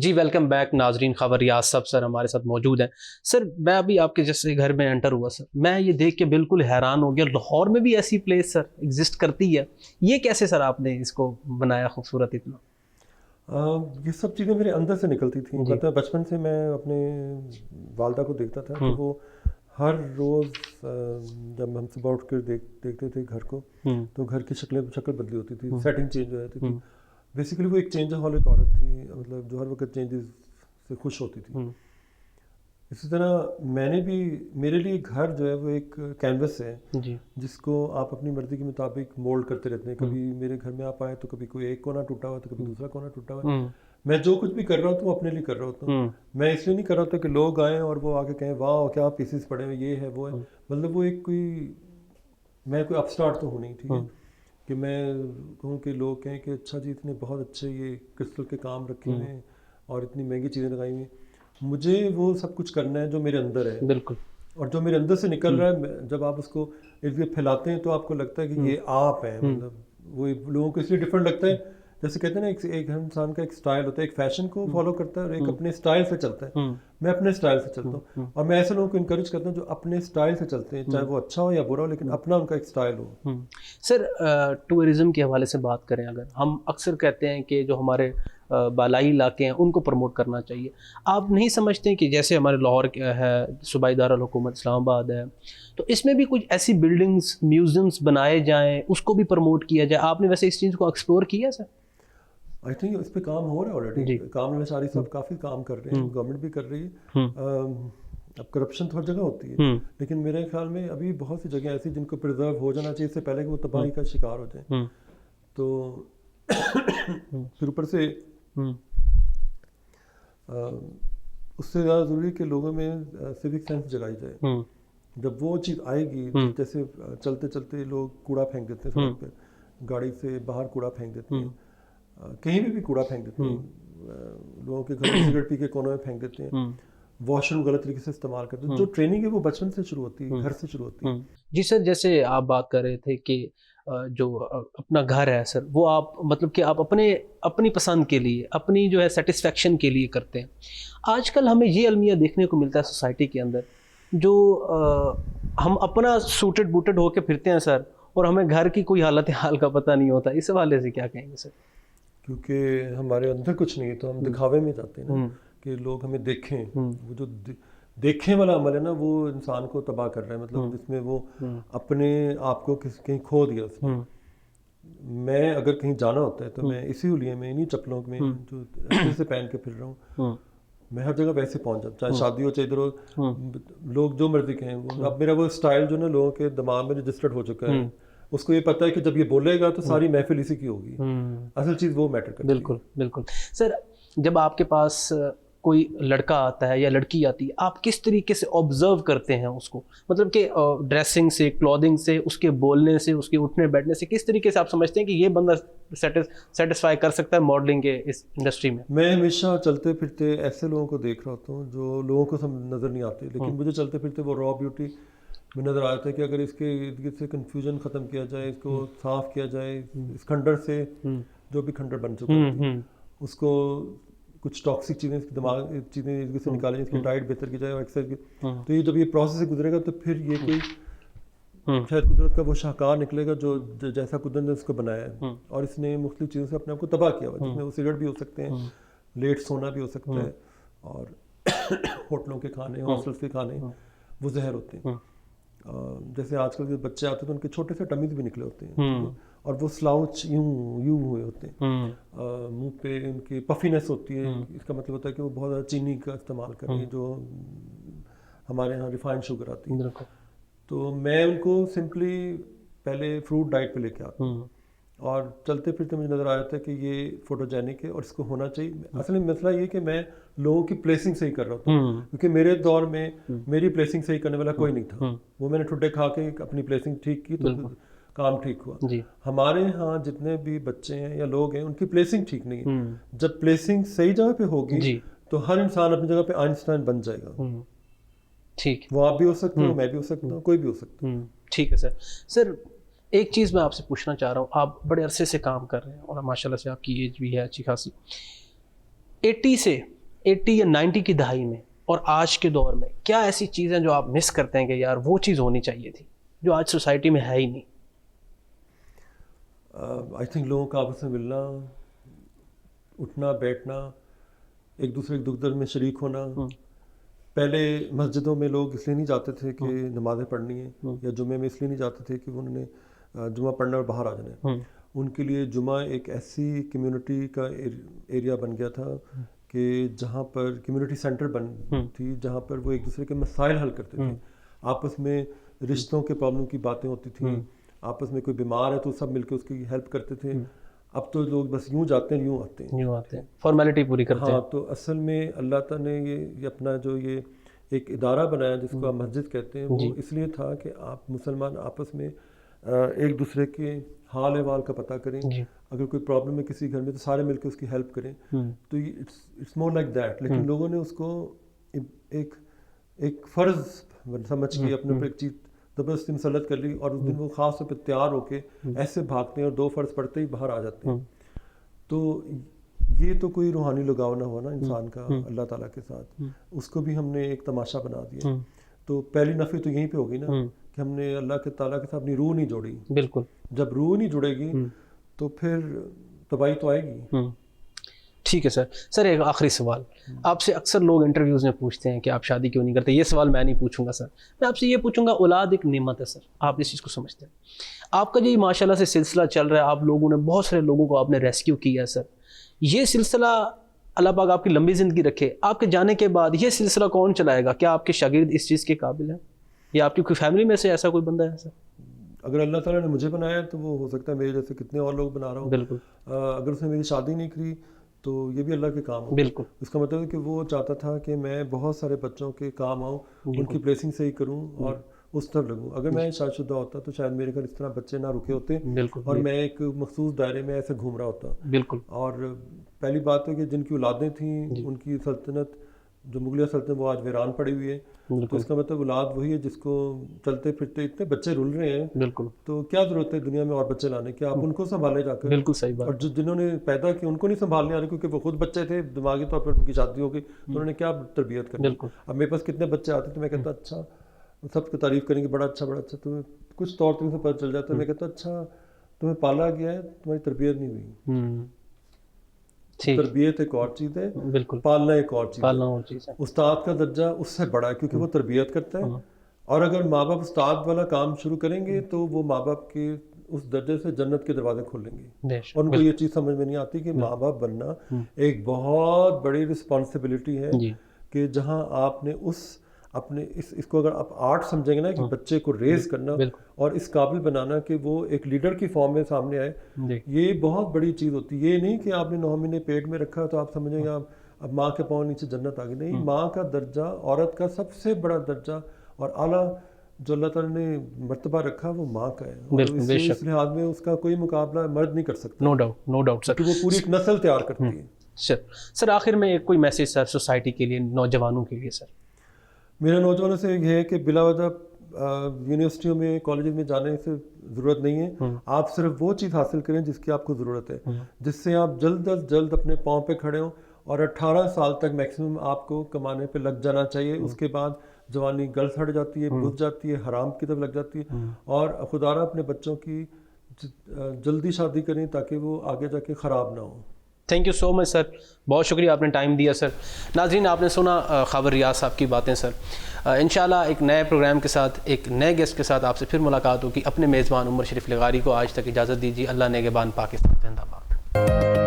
جی welcome back ناظرین. خبر ریاض صاحب سر ہمارے ساتھ موجود ہیں. سر میں ابھی آپ کے جیسے گھر میں انٹر ہوا سر, میں یہ دیکھ کے بالکل حیران ہو گیا. لاہور میں بھی ایسی پلیس سر ایگزسٹ کرتی ہے, یہ کیسے سر آپ نے اس کو بنایا خوبصورت اتنا؟ یہ سب چیزیں میرے اندر سے نکلتی تھیں. مطلب بچپن سے میں اپنے والدہ کو دیکھتا تھا کہ وہ ہر روز جب ہم صبح اٹھ کر دیکھتے تھے گھر کو تو گھر کی شکل بدلی ہوتی تھی, سیٹنگ چینج ہو جاتی تھی. بیسیکلی وہ ایک چینج ہالک عورت تھی, مطلب جو ہر وقت چینجز سے خوش ہوتی تھی. اسی طرح میں نے بھی, میرے لیے گھر جو ہے وہ ایک کینوس ہے جس کو آپ اپنی مرضی کے مطابق مولڈ کرتے رہتے ہیں. کبھی میرے گھر میں آپ آئے تو کبھی کوئی ایک کونا ٹوٹا ہوا تو کبھی دوسرا کونا ٹوٹا ہوا. میں جو کچھ بھی کر رہا ہوتا ہوں اپنے لیے کر رہا ہوتا ہوں. میں اس لیے نہیں کر رہا ہوتا کہ لوگ آئیں اور وہ آ کے کہیں واہ کیا پیسز پڑے ہوئے, یہ ہے وہ ہے. مطلب وہ ایک میں کوئی اپ اسٹارٹ تو ہو نہیں, ٹھیک ہے, کہ میں کہوں کہ لوگ کہیں کہ اچھا جی اتنے بہت اچھے یہ کرسٹل کے کام رکھے ہوئے ہیں اور اتنی مہنگی چیزیں لگائی ہوئی ہیں. مجھے وہ سب کچھ کرنا ہے جو میرے اندر ہے. بالکل. اور جو میرے اندر سے نکل رہا ہے, جب آپ اس کو ارد گرد پھیلاتے ہیں تو آپ کو لگتا ہے کہ یہ آپ ہیں. مطلب وہ لوگوں کو اس لیے ڈفرینٹ لگتا ہے, جیسے کہتے ہیں نا ایک انسان کا ایک سٹائل ہوتا ہے, ایک فیشن کو فالو کرتا ہے اور ایک اپنے سٹائل سے چلتا ہے. میں اپنے سٹائل سے چلتا ہوں اور میں ایسے لوگوں کو انکریج کرتا ہوں جو اپنے سٹائل سے چلتے ہیں, چاہے وہ اچھا ہو یا برا ہو, لیکن اپنا ان کا ایک سٹائل ہو. سر ٹورزم کے حوالے سے بات کریں, اگر ہم اکثر کہتے ہیں کہ جو ہمارے بالائی علاقے ہیں ان کو پروموٹ کرنا چاہیے, آپ نہیں سمجھتے کہ جیسے ہمارے لاہور ہے, صوبائی دارالحکومت اسلام آباد ہے, تو اس میں بھی کچھ ایسی بلڈنگز میوزیمس بنائے جائیں, اس کو بھی پروموٹ کیا جائے؟ آپ نے ویسے اس چیز کو ایکسپلور کیا سر؟ آئی تھنک اس پہ کام ہو رہا ہے آلریڈی. کام نشاری صاحب کافی کام کر رہے ہیں, گورنمنٹ بھی کر رہی ہے. اب کرپشن تو ہر جگہ ہوتی ہے, لیکن میرے خیال میں ابھی بہت سی جگہ ایسی جن کو پرزرو ہو جانا چاہیے اس سے پہلے کہ وہ تباہی کا شکار ہو جائیں. تو پھر اوپر سے اس سے زیادہ ضروری ہے کہ لوگوں میں سیوک سینس جگائی جائے. جب وہ چیز آئے گی, جیسے چلتے چلتے لوگ کوڑا پھینک دیتے ہیں سڑک پہ, گاڑی سے باہر کوڑا پھینک دیتے ہیں, کہیں بھی کوڑا پھینک دیتے ہیں, لوگوں کے گھر میں سگریٹ پی کے کونوں میں پھینک دیتے ہیں, واش روم غلط طریقے سے استعمال کرتے ہیں. جو ٹریننگ ہے وہ بچپن سے شروع ہوتی ہے, گھر سے شروع ہوتی ہے. جی سر, جیسے آپ بات کر رہے تھے کہ جو اپنا گھر ہے سر, وہ آپ مطلب کہ آپ اپنی پسند کے لیے, اپنی جو ہے سیٹسفیکشن کے لیے کرتے ہیں. آج کل ہمیں یہ المیہ دیکھنے کو ملتا ہے سوسائٹی کے اندر, جو ہم اپنا سوٹڈ بوٹڈ ہو کے پھرتے ہیں سر, اور ہمیں گھر کی کوئی حالت حال کا پتہ نہیں ہوتا. اس حوالے سے کیا کہیں گے سر؟ کیونکہ ہمارے اندر کچھ نہیں ہے تو ہم دکھاوے میں جاتے ہیں نا, کہ لوگ ہمیں دیکھیں. وہ جو دیکھنے والا عمل ہے نا, وہ انسان کو تباہ کر رہا ہے. مطلب جس میں وہ اپنے آپ کو کہیں کھو دیا اس نے. میں اگر کہیں جانا ہوتا ہے تو میں اسی لیے میں انہیں چپلوں میں جو اچھے سے پہن کے پھر رہا ہوں, میں ہر جگہ ویسے پہنچ جاتا, چاہے شادی ہو چاہے ادھر ہو, لوگ جو مرضی کہیں. اب میرا وہ اسٹائل جو نا لوگوں کے دماغ میں رجسٹرڈ ہو چکا ہے, اس کو یہ پتہ ہے کہ جب یہ بولے گا تو ساری محفل اسی کی ہوگی. اصل چیز وہ میٹر کرتی ہے. بالکل بالکل. سر جب آپ کے پاس کوئی لڑکا آتا ہے یا لڑکی آتی ہے, آپ کس طریقے سے آبزرو کرتے ہیں اس کو؟ مطلب کہ ڈریسنگ سے, کلودنگ سے, اس کے بولنے سے, اس کے اٹھنے بیٹھنے سے, کس طریقے سے آپ سمجھتے ہیں کہ یہ بندہ سیٹسفائی کر سکتا ہے ماڈلنگ کے اس انڈسٹری میں؟ میں ہمیشہ چلتے پھرتے ایسے لوگوں کو دیکھ رہا ہوتا ہوں جو لوگوں کو نظر نہیں آتے, لیکن مجھے چلتے پھرتے وہ را بیوٹی میں نظر آتا ہے کہ اگر اس کے ارد گرد سے کنفیوژن ختم کیا جائے, اس کو صاف کیا جائے, اس کھنڈر سے جو بھی کھنڈر بن چکا ہے اس کو کچھ ٹاکسک چیزیں اس کے دماغ چیزیں ارد گرد سے نکالیں, اس کی ڈائٹ بہتر کی جائے اور ایکسرسائز کی, تو یہ جب یہ پروسیس سے گزرے گا تو پھر یہ کوئی شاید قدرت کا وہ شاہکار نکلے گا جو جیسا قدرت نے اس کو بنایا ہے. اور اس نے مختلف چیزوں سے اپنے آپ کو تباہ کیا ہوا, جس میں وہ سگریٹ بھی ہو سکتے ہیں, لیٹ سونا بھی ہو سکتا ہے, اور ہوٹلوں کے کھانے, ہاسٹلس کے کھانے وہ زہر ہوتے ہیں. جیسے آج کل جو بچے آتے ہیں تو ان کے چھوٹے سے ٹمیز بھی نکلے ہوتے ہیں, اور وہ سلاؤچ یوں ہوئے ہوتے ہیں, منہ پہ ان کی پفینس ہوتی ہے. اس کا مطلب ہوتا ہے کہ وہ بہت زیادہ چینی کا استعمال کر رہے ہیں, جو ہمارے یہاں ریفائنڈ شوگر آتی ہے. تو میں ان کو سمپلی پہلے فروٹ ڈائٹ پہ لے کے آتا ہوں, اور چلتے پھرتے مجھے نظر آیا تھا کہ یہ فوٹوجینک ہے اور اس کو ہونا چاہیے. اصل میں مسئلہ یہ کہ میں لوگوں کی پلیسنگ صحیح کر رہا تھا, کیونکہ میرے دور میں میری پلیسنگ صحیح کرنے والا کوئی نہیں تھا. وہ میں نے ٹھڈے کھا کے اپنی پلیسنگ ٹھیک کی تو کام ٹھیک ہوا. ہمارے ہاں جتنے بھی بچے ہیں یا لوگ ہیں ان کی پلیسنگ ٹھیک نہیں ہے. جب پلیسنگ صحیح جگہ پہ ہوگی تو ہر انسان اپنی جگہ پہ آئنسٹائن بن جائے گا. ٹھیک, وہ آپ بھی ہو سکتے ہو, میں بھی ہو سکتا ہوں, کوئی بھی ہو سکتا ہوں. ٹھیک ہے سر. سر ایک چیز میں آپ سے پوچھنا چاہ رہا ہوں, آپ بڑے عرصے سے کام کر رہے ہیں اور ماشاء اللہ سے آپ کی ایج بھی ہے اچھی خاصی. 80 سے 80 یا 90 کی دہائی میں اور آج کے دور میں کیا ایسی چیزیں جو آپ مس کرتے ہیں کہ یار وہ چیز ہونی چاہیے تھی جو آج سوسائٹی میں ہے ہی نہیں؟ آئی تھنک لوگوں کا آپس میں ملنا، اٹھنا بیٹھنا، ایک دوسرے کے دکھ درد میں شریک ہونا. پہلے مسجدوں میں لوگ اس لیے نہیں جاتے تھے کہ نمازیں پڑھنی ہیں، یا جمعے میں اس لیے نہیں جاتے تھے کہ انہوں نے جمعہ پڑھنا اور باہر آ جانا ہے. ان کے لیے جمعہ ایک ایسی کمیونٹی کا ایریا بن گیا تھا کہ جہاں پر کمیونٹی سینٹر بن تھی، جہاں پر وہ ایک دوسرے کے مسائل حل کرتے تھے، آپس میں رشتوں کے پرابلم کی باتیں ہوتی تھیں، آپس میں کوئی بیمار ہے تو سب مل کے اس کی ہیلپ کرتے تھے. اب تو لوگ بس یوں جاتے ہیں یوں آتے ہیں فارمیلٹی پوری کرتے ہیں. ہاں، تو اصل میں اللہ تعالیٰ نے یہ اپنا جو یہ ایک ادارہ بنایا جس کو آپ مسجد کہتے ہیں، وہ اس لیے تھا کہ آپ مسلمان آپس میں ایک دوسرے کے حال احوال کا پتہ کریں. اگر کوئی پرابلم ہے کسی گھر میں تو سارے مل کے اس کی ہیلپ کریں. تو اٹس مور لائک دیٹ. لیکن لوگوں نے اس کو ایک فرض سمجھ کے اپنے اوپر ایک چیز زبردستی مسلط کر لی، اور اس دن وہ خاص طور پہ تیار ہو کے ایسے بھاگتے ہیں اور 2 فرض پڑھتے ہی باہر آ جاتے ہیں. تو یہ تو کوئی روحانی لگاؤ نہ ہوا نا انسان کا اللہ تعالیٰ کے ساتھ، اس کو بھی ہم نے ایک تماشا بنا دیا. تو پہلی نفی تو یہیں پہ ہوگی نا کہ ہم نے اللہ کے تعالیٰ کے ساتھ اپنی روح نہیں جوڑی. بالکل. جب روح نہیں جڑے گی تو پھر تباہی تو آئے گی. ٹھیک ہے سر ایک آخری سوال آپ سے اکثر لوگ انٹرویوز میں پوچھتے ہیں کہ آپ شادی کیوں نہیں کرتے. یہ سوال میں نہیں پوچھوں گا سر، میں آپ سے یہ پوچھوں گا اولاد ایک نعمت ہے سر، آپ اس چیز کو سمجھتے ہیں؟ آپ کا جو ماشاء اللہ سے سلسلہ چل رہا ہے، آپ لوگوں نے بہت سارے لوگوں کو آپ نے ریسکیو کیا ہے سر. یہ سلسلہ اللہ پاک آپ کی لمبی زندگی رکھے. آپ کے جانے کے بعد یہ سلسلہ کون چلائے گا؟ کیا آپ کے شاگرد اس چیز کے قابل ہیں، یا آپ کی کوئی فیملی میں سے ایسا کوئی بندہ ہے سر؟ اگر اللہ تعالیٰ نے مجھے بنایا تو وہ ہو سکتا ہے میرے جیسے کتنے اور لوگ بنا رہا ہوں. بالکل. اگر اس نے میری شادی نہیں کی تو یہ بھی اللہ کے کام ہو. بالکل. اس کا مطلب ہے کہ وہ چاہتا تھا کہ میں بہت سارے بچوں کے کام آؤں، ان کی بلیسنگ سے ہی کروں اور اس طرف لگوں. اگر میں شادی شدہ ہوتا تو شاید میرے گھر اس طرح بچے نہ رکے ہوتے، اور میں ایک مخصوص دائرے میں ایسے گھوم رہا ہوتا. بالکل. اور پہلی بات ہے کہ جن کی اولادیں تھیں ان کی سلطنت جو مغلیہ سلطنت وہ آج ویران پڑی ہوئی ہے. تو اس کا مطلب اولاد وہی ہے جس کو چلتے پھرتے اتنے بچے رول رہے ہیں. بالکل. تو کیا ضرورت ہے دنیا میں اور بچے لانے کی؟ آپ ان کو سنبھالے جا کر. بالکل صحیح بات. اور جنہوں نے پیدا کی ان کو نہیں سنبھالنے آ رہے کیونکہ وہ خود بچے تھے، دماغی طور پر ان کی شادی ہو گئی تو انہوں نے کیا تربیت کرنی. بالکل. اب میرے پاس کتنے بچے آتے تو میں کہتا اچھا، سب کو تعریف کریں گے بڑا اچھا بڑا اچھا، تمہیں کچھ طور طریقے سے پتہ چل جاتا ہے. میں کہتا اچھا تمہیں پالا گیا ہے، تمہاری تربیت نہیں ہوئی. تربیت ایک اور چیز ہے، بالکل، پالنا ایک اور چیز ہے. استاد کا درجہ اس سے بڑا ہے کیونکہ وہ تربیت کرتا ہے. اور اگر ماں باپ استاد والا کام شروع کریں گے تو وہ ماں باپ کے اس درجے سے جنت کے دروازے کھولیں گے. اور ان کو یہ چیز سمجھ میں نہیں آتی کہ ماں باپ بننا ایک بہت بڑی رسپانسبلٹی ہے کہ جہاں آپ نے اپنے اس کو اگر آپ آرٹ سمجھیں گے نا کہ بچے کو ریز کرنا اور اس قابل بنانا کہ وہ ایک لیڈر کی فارم میں سامنے آئے، یہ بہت بڑی چیز ہوتی ہے. یہ نہیں کہ آپ نے 9 مہینے پیٹ میں رکھا تو آپ سمجھیں گے اب ماں کے پاؤں نیچے جنت آ گئی. نہیں، ماں کا درجہ عورت کا سب سے بڑا درجہ اور اعلیٰ جو اللہ تعالیٰ نے مرتبہ رکھا وہ ماں کا ہے. اور اس لحاظ میں اس کا کوئی مقابلہ مرد نہیں کر سکتا. نو ڈاؤٹ سر، کہ وہ پوری ایک نسل تیار کرتی ہے. سر آخر میں کوئی میسیج سر سوسائٹی کے لیے، نوجوانوں کے لیے؟ سر میرا نوجوانوں سے یہ ہے کہ بلا وجہ یونیورسٹیوں میں کالجز میں جانے سے ضرورت نہیں ہے. آپ صرف وہ چیز حاصل کریں جس کی آپ کو ضرورت ہے، جس سے آپ جلد از جلد اپنے پاؤں پہ کھڑے ہوں. اور 18 سال تک میکسیمم آپ کو کمانے پہ لگ جانا چاہیے. اس کے بعد جوانی گل سڑ جاتی ہے، بجھ جاتی ہے، حرام کی طرف لگ جاتی ہے. اور خدارہ اپنے بچوں کی جلدی شادی کریں تاکہ وہ آگے جا کے خراب نہ ہوں. تھینک یو سو مچ سر، بہت شکریہ آپ نے ٹائم دیا سر. ناظرین آپ نے سنا خاور ریاض صاحب کی باتیں سر. انشاءاللہ ایک نئے پروگرام کے ساتھ، ایک نئے گیسٹ کے ساتھ آپ سے پھر ملاقات ہوگی. اپنے میزبان عمر شریف لغاری کو آج تک اجازت دیجیے. اللہ نگہبان، پاکستان زندہ باد.